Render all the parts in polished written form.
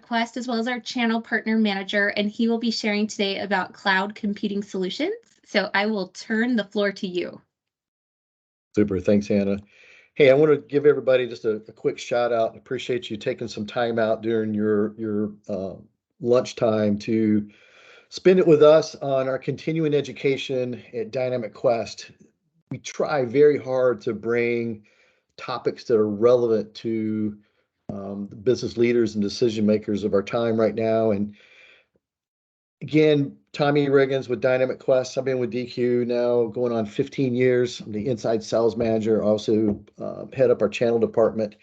Quest, as well as our channel partner manager, and he will be sharing today about cloud computing solutions. So I will turn the floor to you. Super. Thanks, Hannah. Hey, I want to give everybody just a quick shout out. I appreciate you taking some time out during your lunchtime to spend it with us on our continuing education at Dynamic Quest. We try very hard to bring topics that are relevant to the business leaders and decision makers of our time right now. And again, Tommy Riggins with Dynamic Quest. I've been with DQ now going on 15 years. I'm the inside sales manager, also head up our channel department,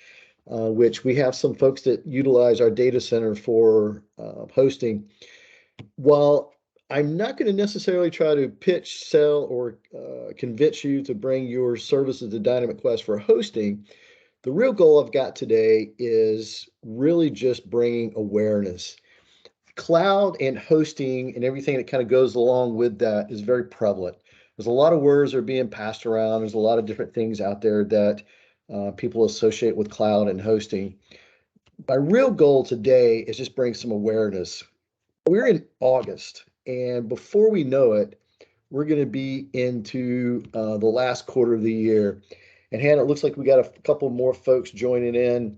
which we have some folks that utilize our data center for hosting. While I'm not going to necessarily try to pitch, sell, or convince you to bring your services to Dynamic Quest for hosting, the real goal I've got today is really just bringing awareness. Cloud and hosting and everything that kind of goes along with that is very prevalent. There's a lot of words that are being passed around. There's a lot of different things out there that people associate with cloud and hosting. My real goal today is just bring some awareness. We're in August, and before we know it, we're going to be into the last quarter of the year. And Hannah, it looks like we got a couple more folks joining in.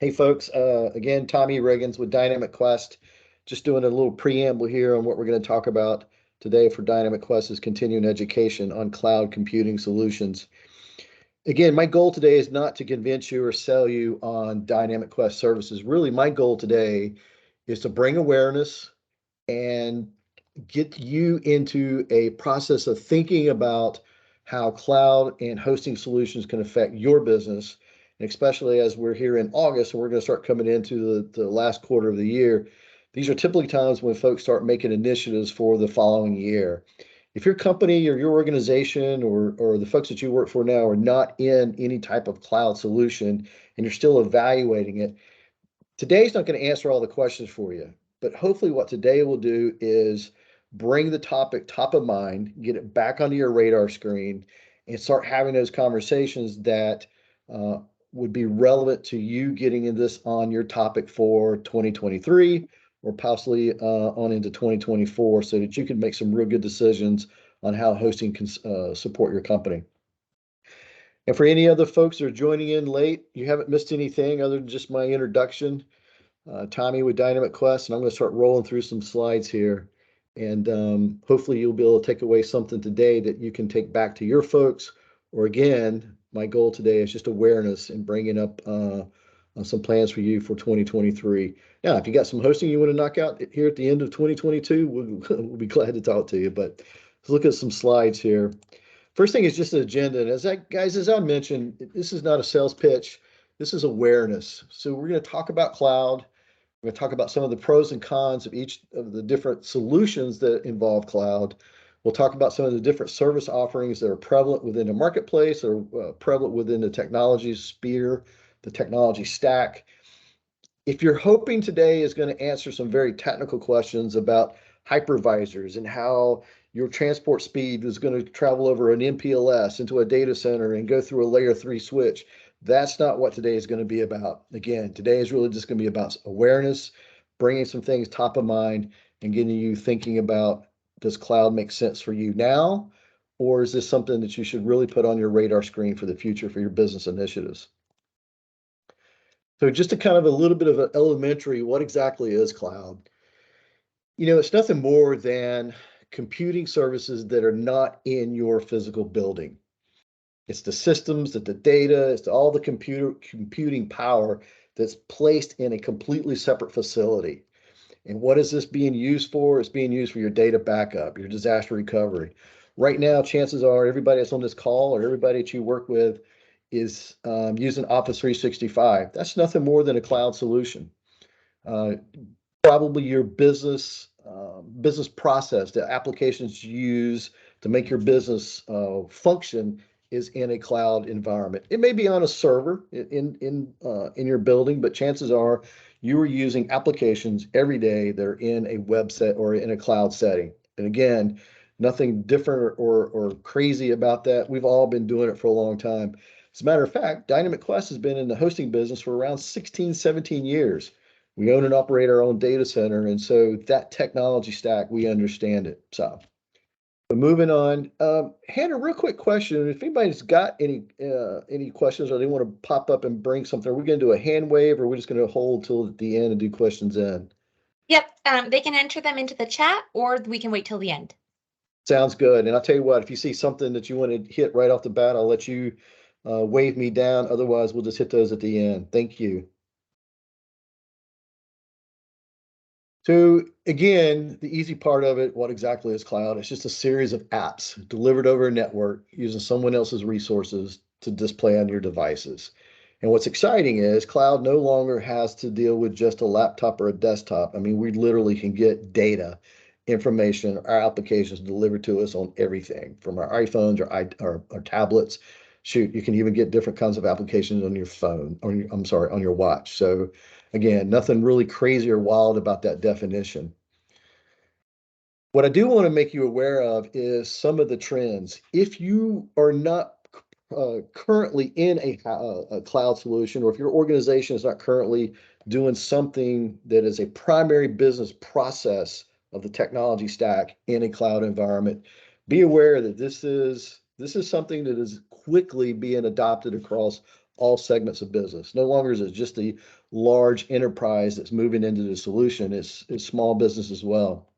Hey, folks, again, Tommy Riggins with Dynamic Quest. Just doing a little preamble here on what we're going to talk about today for Dynamic Quest is continuing education on cloud computing solutions. Again, my goal today is not to convince you or sell you on Dynamic Quest services. Really, my goal today is to bring awareness and get you into a process of thinking about how cloud and hosting solutions can affect your business, and especially as we're here in August and we're going to start coming into the last quarter of the year. These are typically times when folks start making initiatives for the following year. If your company or your organization or the folks that you work for now are not in any type of cloud solution and you're still evaluating it, today's not going to answer all the questions for you. But hopefully what today will do is bring the topic top of mind, get it back onto your radar screen, and start having those conversations that would be relevant to you getting in this on your topic for 2023 or possibly on into 2024 so that you can make some real good decisions on how hosting can support your company. And for any other folks that are joining in late, you haven't missed anything other than just my introduction. Tommy with Dynamic Quest, and I'm going to start rolling through some slides here. And hopefully you'll be able to take away something today that you can take back to your folks. Or again, my goal today is just awareness and bringing up some plans for you for 2023. Now, if you got some hosting you want to knock out here at the end of 2022, we'll be glad to talk to you. But let's look at some slides here. First thing is just an agenda. And as I mentioned, this is not a sales pitch. This is awareness. So we're going to talk about cloud. We're going to talk about some of the pros and cons of each of the different solutions that involve cloud. We'll talk about some of the different service offerings that are prevalent within the marketplace or prevalent within the technology sphere, the technology stack. If you're hoping today is going to answer some very technical questions about hypervisors and how your transport speed is going to travel over an MPLS into a data center and go through a layer 3 switch, that's not what today is going to be about. Again, today is really just going to be about awareness, bringing some things top of mind and getting you thinking about, does cloud make sense for you now? Or is this something that you should really put on your radar screen for the future for your business initiatives? So just a kind of a little bit of an elementary, what exactly is cloud? You know, it's nothing more than computing services that are not in your physical building. It's the systems, that the data, it's all the computing power that's placed in a completely separate facility. And what is this being used for? It's being used for your data backup, your disaster recovery. Right now, chances are everybody that's on this call or everybody that you work with is using Office 365. That's nothing more than a cloud solution. Probably your business process, the applications you use to make your business function is in a cloud environment. It may be on a server in your building, but chances are you are using applications every day that are in a website or in a cloud setting. And again, nothing different or crazy about that. We've all been doing it for a long time. As a matter of fact, Dynamic Quest has been in the hosting business for around 16, 17 years. We own and operate our own data center. And so that technology stack, we understand it. So, but moving on, Hannah, real quick question. If anybody's got any questions or they want to pop up and bring something, are we going to do a hand wave or are we just going to hold till the end and do questions in? Yep, they can enter them into the chat or we can wait till the end. Sounds good. And I'll tell you what, if you see something that you want to hit right off the bat, I'll let you wave me down. Otherwise, we'll just hit those at the end. Thank you. So again, the easy part of it, what exactly is cloud? It's just a series of apps delivered over a network using someone else's resources to display on your devices. And what's exciting is cloud no longer has to deal with just a laptop or a desktop. I mean, we literally can get data, information, our applications delivered to us on everything from our iPhones or our tablets. Shoot, you can even get different kinds of applications on your phone, on your watch. So again, nothing really crazy or wild about that definition. What I do want to make you aware of is some of the trends. If you are not currently in a cloud solution, or if your organization is not currently doing something that is a primary business process of the technology stack in a cloud environment, be aware that this is something that is quickly being adopted across all segments of business. No longer is it just the large enterprise that's moving into the solution, it's small business as well.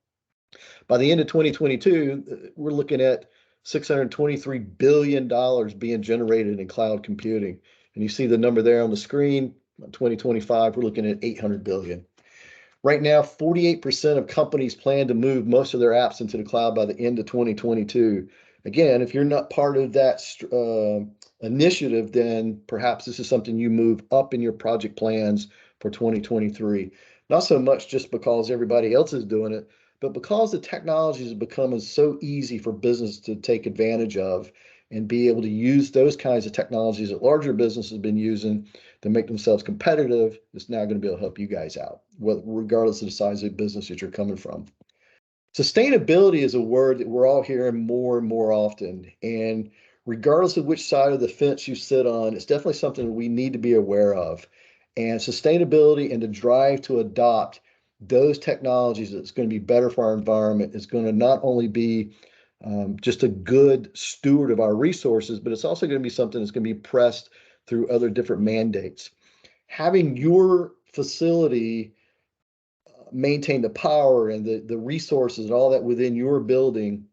By the end of 2022, we're looking at $623 billion being generated in cloud computing. And you see the number there on the screen. 2025, we're looking at 800 billion. Right now, 48% of companies plan to move most of their apps into the cloud by the end of 2022. Again, if you're not part of that initiative, then perhaps this is something you move up in your project plans for 2023. Not so much just because everybody else is doing it, but because the technology is becoming so easy for business to take advantage of and be able to use those kinds of technologies that larger businesses have been using to make themselves competitive, it's now going to be able to help you guys out, regardless of the size of the business that you're coming from. Sustainability is a word that we're all hearing more and more often. And regardless of which side of the fence you sit on, it's definitely something we need to be aware of. And sustainability and the drive to adopt those technologies that's going to be better for our environment is going to not only be just a good steward of our resources, but it's also going to be something that's going to be pressed through other different mandates. Having your facility maintain the power and the resources and all that within your building,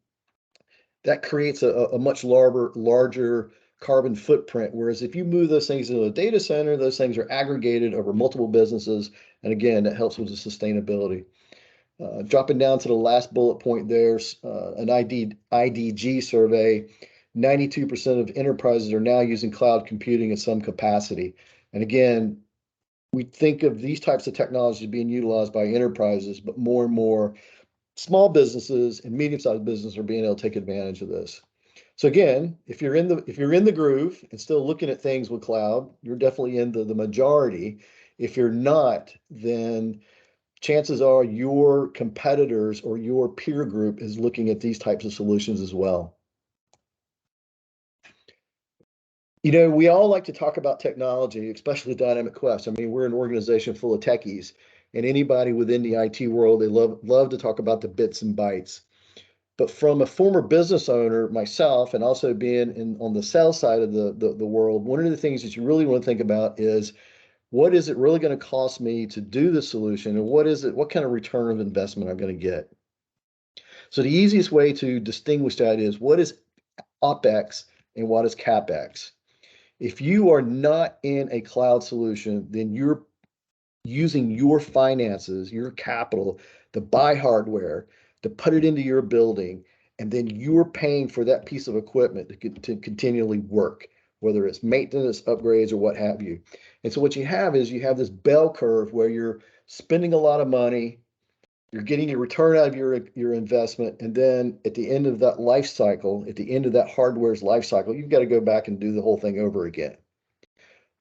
that creates a much larger carbon footprint. Whereas if you move those things into a data center, those things are aggregated over multiple businesses. And again, that helps with the sustainability. Dropping down to the last bullet point, there's an IDG survey. 92% of enterprises are now using cloud computing in some capacity. And again, we think of these types of technologies being utilized by enterprises, but more and more small businesses and medium-sized businesses are being able to take advantage of this. So again, if you're in the groove and still looking at things with cloud, you're definitely in the majority. If you're not, then chances are your competitors or your peer group is looking at these types of solutions as well. You know, we all like to talk about technology, especially Dynamic Quest. I mean, we're an organization full of techies, and anybody within the IT world, they love to talk about the bits and bytes. But from a former business owner, myself, and also being on the sales side of the world, one of the things that you really want to think about is what is it really going to cost me to do the solution, and what kind of return of investment I'm going to get? So the easiest way to distinguish that is what is OPEX and what is CAPEX. If you are not in a cloud solution, then you're using your finances, your capital to buy hardware, to put it into your building, and then you're paying for that piece of equipment to continually work, whether it's maintenance, upgrades, or what have you. And so what you have is you have this bell curve where you're spending a lot of money, you're getting your return out of your investment, and then at the end of that life cycle, at the end of that hardware's life cycle, you've got to go back and do the whole thing over again.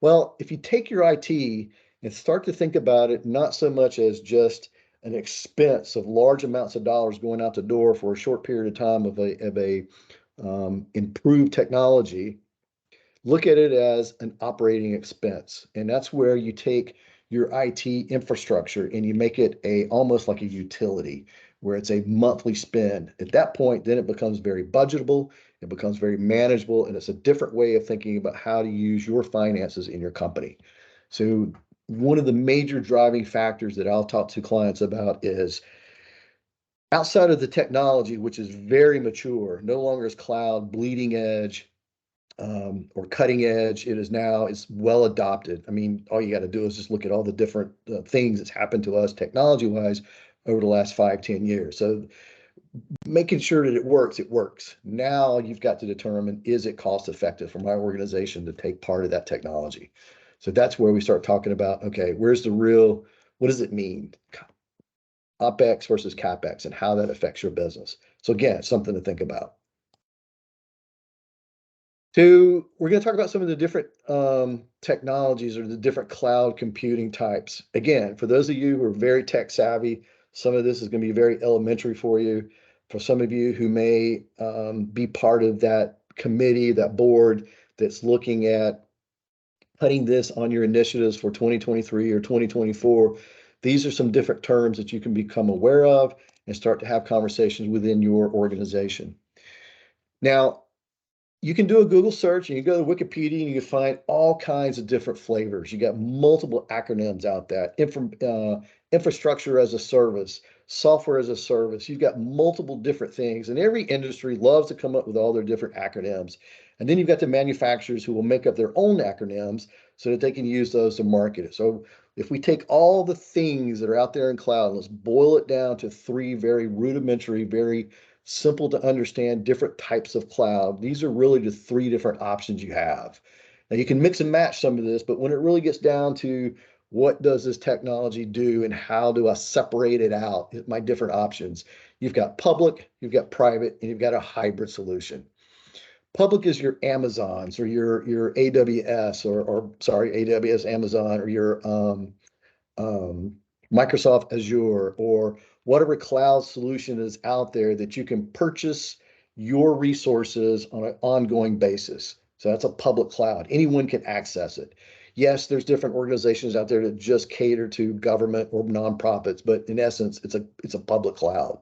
Well, if you take your IT and start to think about it not so much as just an expense of large amounts of dollars going out the door for a short period of time of a improved technology, look at it as an operating expense. And that's where you take your IT infrastructure and you make it almost like a utility where it's a monthly spend. At that point, then it becomes very budgetable, it becomes very manageable, and it's a different way of thinking about how to use your finances in your company. So one of the major driving factors that I'll talk to clients about is outside of the technology, which is very mature, no longer is cloud bleeding edge or cutting edge. It's well adopted. I mean, all you got to do is just look at all the different things that's happened to us technology wise over the last 5-10 years. So making sure that it works. Now you've got to determine, is it cost effective for my organization to take part of that technology? So that's where we start talking about, okay, what does it mean? OPEX versus CAPEX and how that affects your business. So again, it's something to think about. We're going to talk about some of the different technologies or the different cloud computing types. Again, for those of you who are very tech savvy, some of this is going to be very elementary for you. For some of you who may be part of that committee, that board that's looking at putting this on your initiatives for 2023 or 2024, these are some different terms that you can become aware of and start to have conversations within your organization. Now, you can do a Google search and you go to Wikipedia and you can find all kinds of different flavors. You got multiple acronyms out there, infrastructure as a service, software as a service. You've got multiple different things, and every industry loves to come up with all their different acronyms. And then you've got the manufacturers who will make up their own acronyms so that they can use those to market it. So if we take all the things that are out there in cloud, let's boil it down to 3 very rudimentary, very simple to understand different types of cloud. These are really the 3 different options you have. Now you can mix and match some of this, but when it really gets down to what does this technology do and how do I separate it out, my different options, you've got public, you've got private, and you've got a hybrid solution. Public is your Amazons or your AWS or sorry, AWS, Amazon, or your Microsoft Azure, or whatever cloud solution is out there that you can purchase your resources on an ongoing basis. So that's a public cloud. Anyone can access it. Yes, there's different organizations out there that just cater to government or nonprofits, but in essence, it's a public cloud.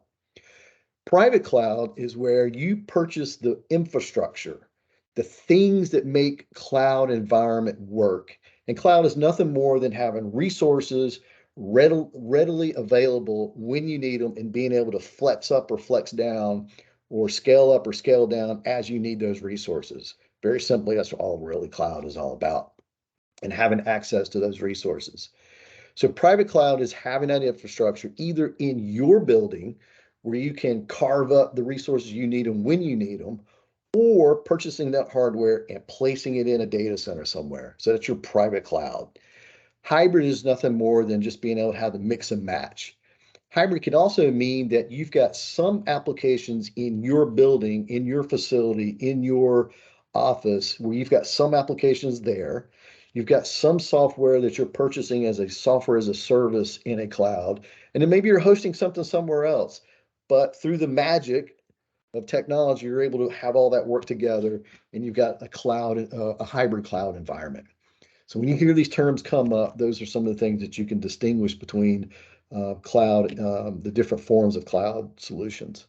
Private cloud is where you purchase the infrastructure, the things that make cloud environment work. And cloud is nothing more than having resources readily available when you need them and being able to flex up or flex down or scale up or scale down as you need those resources. Very simply, that's all really cloud is all about, and having access to those resources. So private cloud is having that infrastructure either in your building where you can carve up the resources you need them when you need them, or purchasing that hardware and placing it in a data center somewhere. So that's your private cloud. Hybrid is nothing more than just being able to have the mix and match. Hybrid can also mean that you've got some applications in your building, in your facility, in your office, where you've got some applications there. You've got some software that you're purchasing as a software as a service in a cloud. And then maybe you're hosting something somewhere else. But through the magic of technology, you're able to have all that work together, and you've got a hybrid cloud environment. So when you hear these terms come up, those are some of the things that you can distinguish between cloud, the different forms of cloud solutions.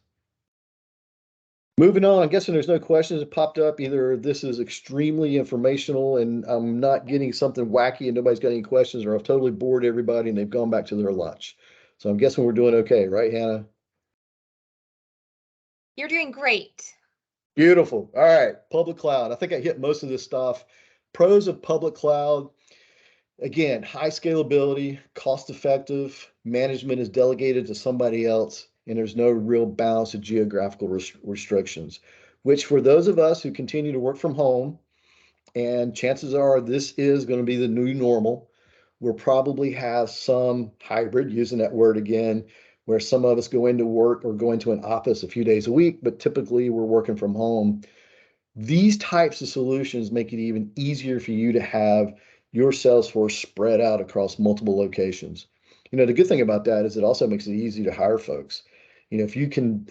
Moving on, I'm guessing there's no questions that popped up. Either this is extremely informational and I'm not getting something wacky and nobody's got any questions, or I've totally bored everybody and they've gone back to their lunch. So I'm guessing we're doing okay, right, Hannah? You're doing great. Beautiful. All right, public cloud. I think I hit most of this stuff. Pros of public cloud. Again, high scalability, cost effective, management is delegated to somebody else, and there's no real balance of geographical restrictions, which for those of us who continue to work from home, and chances are this is going to be the new normal, we'll probably have some hybrid, using that word again, where some of us go into work or go into an office a few days a week, but typically we're working from home. These types of solutions make it even easier for you to have your sales force spread out across multiple locations. The good thing about that is it also makes it easy to hire folks. If you can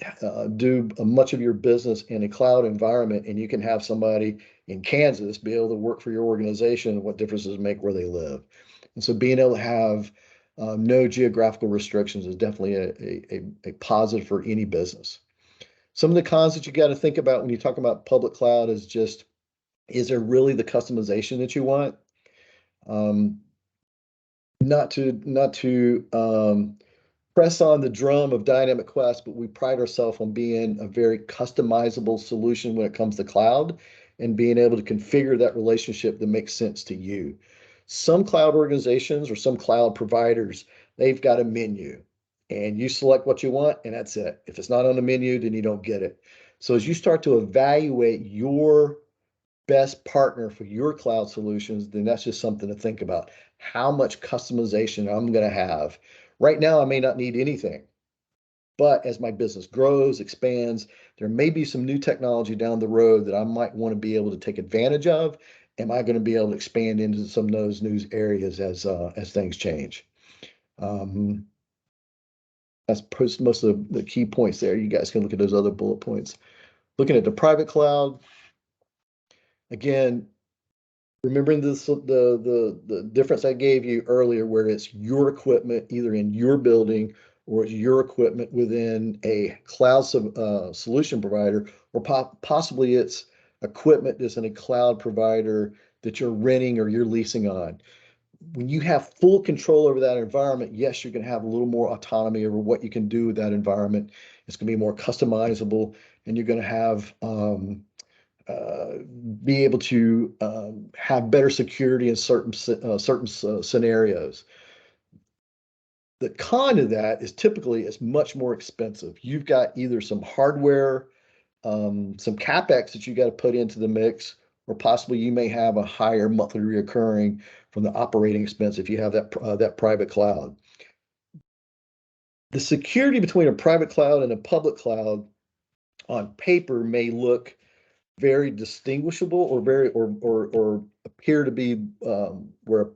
do much of your business in a cloud environment and you can have somebody in Kansas be able to work for your organization, what difference does it make where they live? And so being able to have no geographical restrictions is definitely a positive for any business. Some of the cons that you got to think about when you talk about public cloud is just, is there really the customization that you want? Not to press on the drum of Dynamic Quest, but we pride ourselves on being a very customizable solution when it comes to cloud and being able to configure that relationship that makes sense to you. Some cloud organizations or some cloud providers, they've got a menu and you select what you want and that's it. If it's not on the menu, then you don't get it. So as you start to evaluate your best partner for your cloud solutions, then that's just something to think about. How much customization I'm going to have. Right now, I may not need anything, but as my business grows, expands, there may be some new technology down the road that I might want to be able to take advantage of. Am I going to be able to expand into some of those new areas as things change? That's most of the key points there. You guys can look at those other bullet points. Looking at the private cloud, again, remembering the difference I gave you earlier, where it's your equipment either in your building or it's your equipment within a cloud solution provider, or possibly it's equipment that's in a cloud provider that you're renting or you're leasing on. When you have full control over that environment, yes, you're going to have a little more autonomy over what you can do with that environment. It's going to be more customizable, and you're going to have be able to have better security in certain scenarios. The con to that is typically it's much more expensive. You've got either some hardware, some CAPEX that you got to put into the mix, or possibly you may have a higher monthly recurring from the operating expense if you have that private cloud. The security between a private cloud and a public cloud on paper may look very distinguishable or or appear to be where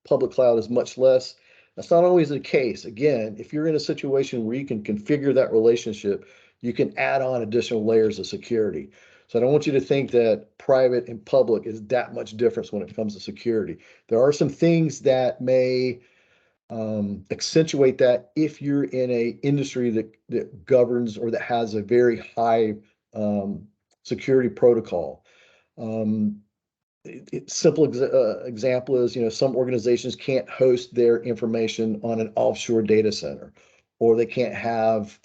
public cloud is much less. That's not always the case. Again, if you're in a situation where you can configure that relationship, you can add on additional layers of security. So I don't want you to think that private and public is that much difference when it comes to security. There are some things that may accentuate that if you're in a industry that governs or that has a very high security protocol. Simple example is, some organizations can't host their information on an offshore data center, or they can't have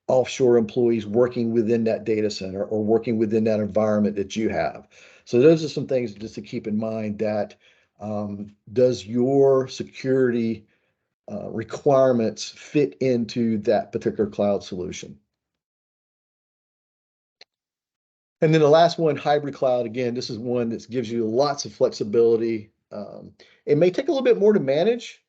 offshore employees working within that data center or working within that environment that you have. So those are some things just to keep in mind that does your security requirements fit into that particular cloud solution? And then the last one, hybrid cloud. Again, this is one that gives you lots of flexibility. It may take a little bit more to manage.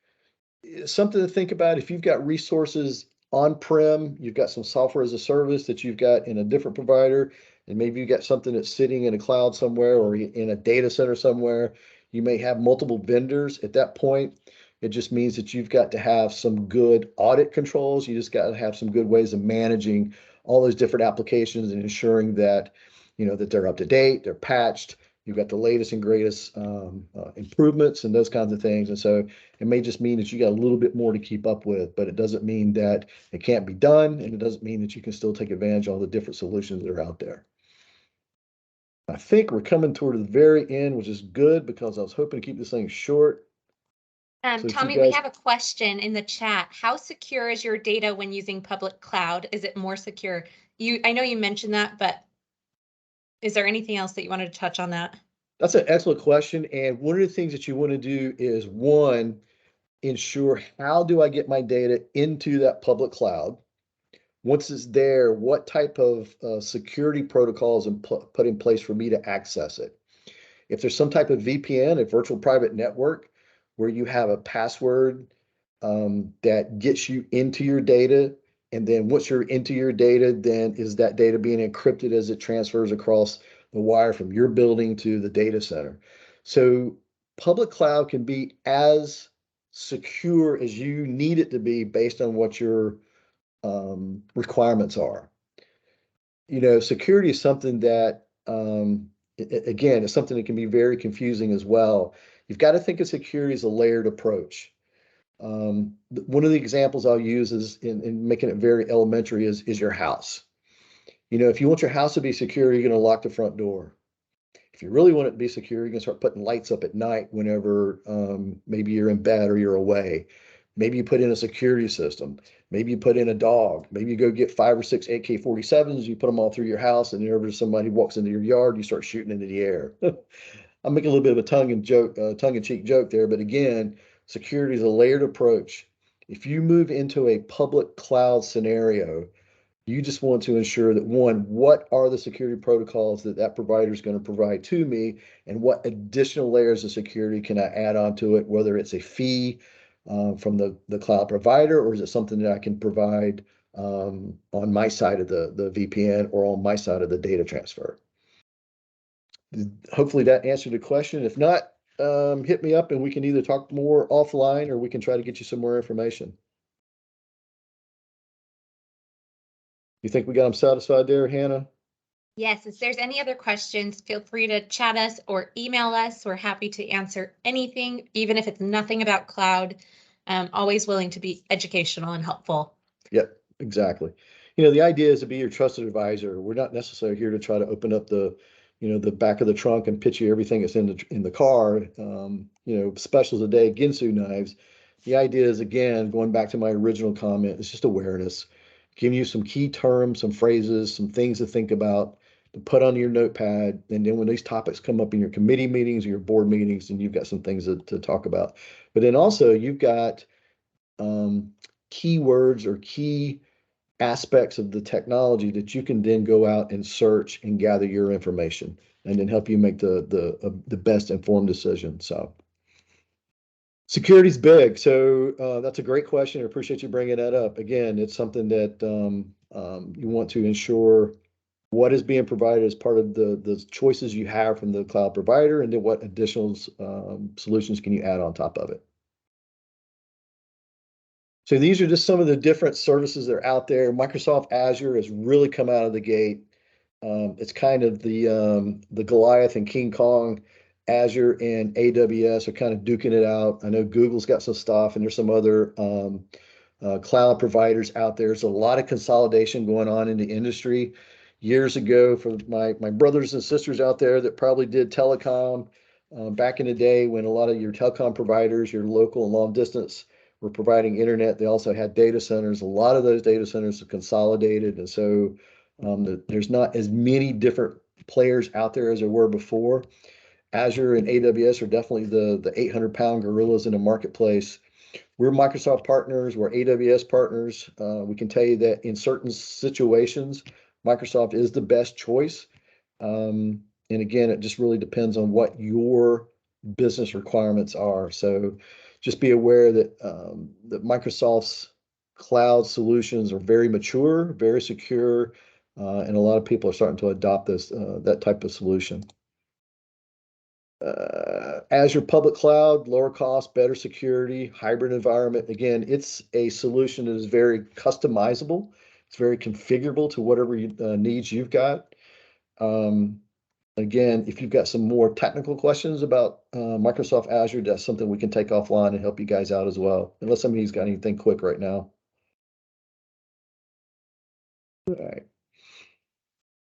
It's something to think about. If you've got resources on-prem, you've got some software as a service that you've got in a different provider, and maybe you've got something that's sitting in a cloud somewhere or in a data center somewhere. You may have multiple vendors. At that point, it just means that you've got to have some good audit controls. You just got to have some good ways of managing all those different applications and ensuring that that they're up to date, they're patched, you've got the latest and greatest improvements and those kinds of things. And so it may just mean that you got a little bit more to keep up with, but it doesn't mean that it can't be done, and it doesn't mean that you can still take advantage of all the different solutions that are out there. I think we're coming toward the very end, which is good because I was hoping to keep this thing short. So Tommy, we have a question in the chat. How secure is your data when using public cloud? Is it more secure? I know you mentioned that, but is there anything else that you wanted to touch on that? That's an excellent question. And one of the things that you want to do is, one, ensure how do I get my data into that public cloud? Once it's there, what type of security protocols are put in place for me to access it? If there's some type of VPN, a virtual private network, where you have a password that gets you into your data, and then once you're into your data, then is that data being encrypted as it transfers across the wire from your building to the data center? So public cloud can be as secure as you need it to be based on what your requirements are. Security is something that, again, is something that can be very confusing as well. you've got to think of security as a layered approach. One of the examples I'll use is in making it very elementary is your house. You know, if you want your house to be secure, you're going to lock the front door. If you really want it to be secure, you can start putting lights up at night whenever maybe you're in bed or you're away. Maybe you put in a security system. Maybe you put in a dog. Maybe you go get 5 or 6 AK-47s. You put them all through your house, and whenever somebody walks into your yard, you start shooting into the air. I'm making a little bit of a tongue-in-cheek joke there, but again, security is a layered approach. If you move into a public cloud scenario, you just want to ensure that, one, what are the security protocols that provider is going to provide to me, and what additional layers of security can I add onto it, whether it's a fee from the cloud provider, or is it something that I can provide on my side of the VPN or on my side of the data transfer. Hopefully that answered the question. If not, hit me up and we can either talk more offline or we can try to get you some more information. You think we got them satisfied there, Hannah? Yes, if there's any other questions, feel free to chat us or email us. We're happy to answer anything, even if it's nothing about cloud. Always willing to be educational and helpful. Yep, exactly. You know, the idea is to be your trusted advisor. We're not necessarily here to try to open up the back of the trunk and pitch you everything that's in the car. Specials today, Ginsu knives. The idea is, again, going back to my original comment, it's just awareness, giving you some key terms, some phrases, some things to think about, to put on your notepad. And then when these topics come up in your committee meetings or your board meetings, then you've got some things to talk about. But then also you've got keywords or key aspects of the technology that you can then go out and search and gather your information and then help you make the best informed decision. So security's big. So that's a great question. I appreciate you bringing that up. Again, it's something that you want to ensure what is being provided as part of the choices you have from the cloud provider, and then what additional solutions can you add on top of it. So these are just some of the different services that are out there. Microsoft Azure has really come out of the gate. It's kind of the Goliath and King Kong. Azure and AWS are kind of duking it out. I know Google's got some stuff, and there's some other cloud providers out there. There's a lot of consolidation going on in the industry. Years ago, for my brothers and sisters out there that probably did telecom back in the day, when a lot of your telecom providers, your local and long distance, were providing internet, they also had data centers. A lot of those data centers have consolidated, and so there's not as many different players out there as there were before. Azure and AWS are definitely the 800-pound gorillas in the marketplace. We're Microsoft partners, we're AWS partners. We can tell you that in certain situations, Microsoft is the best choice. And again, it just really depends on what your business requirements are. So just be aware that that Microsoft's cloud solutions are very mature, very secure, and a lot of people are starting to adopt that type of solution. Azure public cloud, lower cost, better security, hybrid environment. Again, it's a solution that is very customizable. It's very configurable to whatever needs you've got. Again, if you've got some more technical questions about Microsoft Azure, that's something we can take offline and help you guys out as well, unless somebody's got anything quick right now. All right.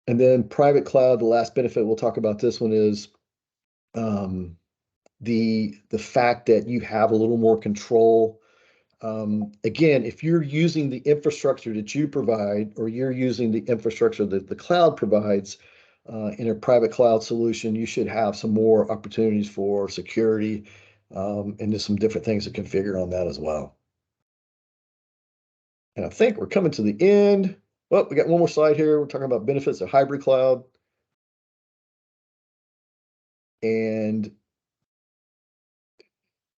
And then private cloud, the last benefit, we'll talk about this one, is the fact that you have a little more control. Again, if you're using the infrastructure that you provide, or you're using the infrastructure that the cloud provides in a private cloud solution, you should have some more opportunities for security, and there's some different things to configure on that as well. And I think we're coming to the end. Well, we got one more slide here. We're talking about benefits of hybrid cloud. And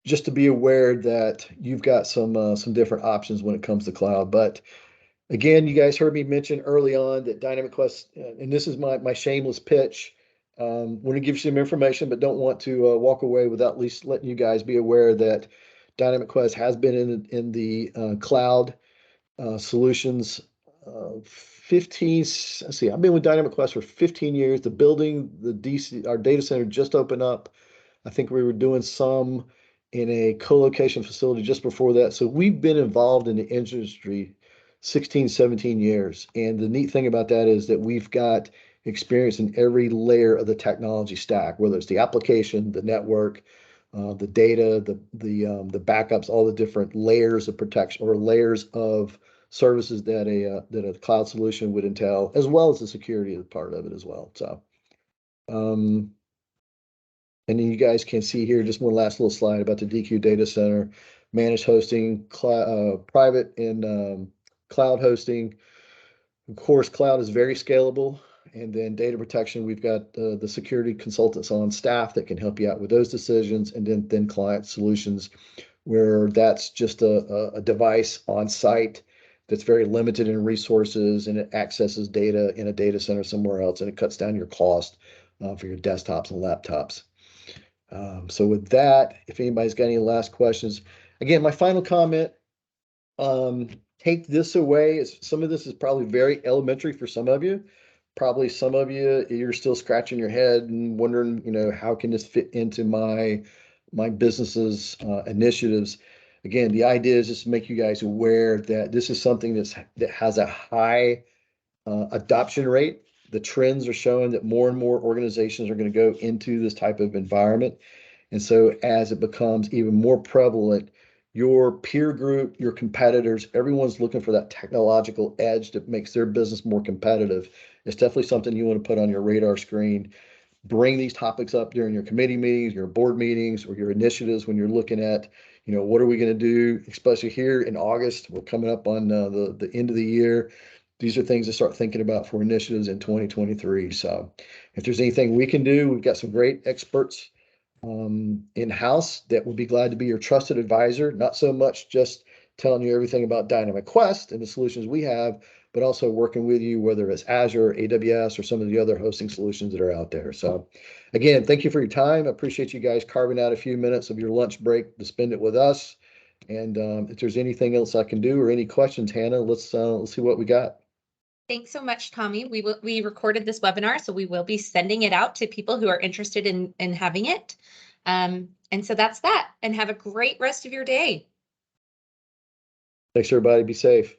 just to be aware that you've got some different options when it comes to cloud. But again, you guys heard me mention early on that Dynamic Quest, and this is my shameless pitch. Want to give you some information, but don't want to walk away without at least letting you guys be aware that Dynamic Quest has been in the cloud solutions 15. Let's see, I've been with Dynamic Quest for 15 years. The building, our data center just opened up I think we were doing some in a co-location facility just before that. So we've been involved in the industry 16, 17 years. And the neat thing about that is that we've got experience in every layer of the technology stack, whether it's the application, the network, the data, the backups, all the different layers of protection or layers of services that a cloud solution would entail, as well as the security part of it as well. So, and then you guys can see here just one last little slide about the DQ data center, managed hosting, private and cloud hosting. Of course, cloud is very scalable. And then data protection, we've got the security consultants on staff that can help you out with those decisions. And then client solutions, where that's just a device on site that's very limited in resources, and it accesses data in a data center somewhere else, and it cuts down your cost for your desktops and laptops. So with that, if anybody's got any last questions, again, my final comment, take this away. Some of this is probably very elementary for some of you. Probably some of you, you're still scratching your head and wondering, how can this fit into my business's initiatives? Again, the idea is just to make you guys aware that this is something that has a high adoption rate. The trends are showing that more and more organizations are going to go into this type of environment. And so as it becomes even more prevalent, your peer group, your competitors, everyone's looking for that technological edge that makes their business more competitive. It's definitely something you want to put on your radar screen. Bring these topics up during your committee meetings, your board meetings, or your initiatives when you're looking at, what are we going to do, especially here in August. We're coming up on the end of the year. These are things to start thinking about for initiatives in 2023. So if there's anything we can do, we've got some great experts in-house that would be glad to be your trusted advisor, not so much just telling you everything about Dynamic Quest and the solutions we have, but also working with you, whether it's Azure, AWS, or some of the other hosting solutions that are out there. So again, thank you for your time. I appreciate you guys carving out a few minutes of your lunch break to spend it with us. And if there's anything else I can do or any questions, Hannah, let's see what we got. Thanks so much, Tommy. We recorded this webinar, so we will be sending it out to people who are interested in having it. And so that's that. And have a great rest of your day. Thanks, everybody. Be safe.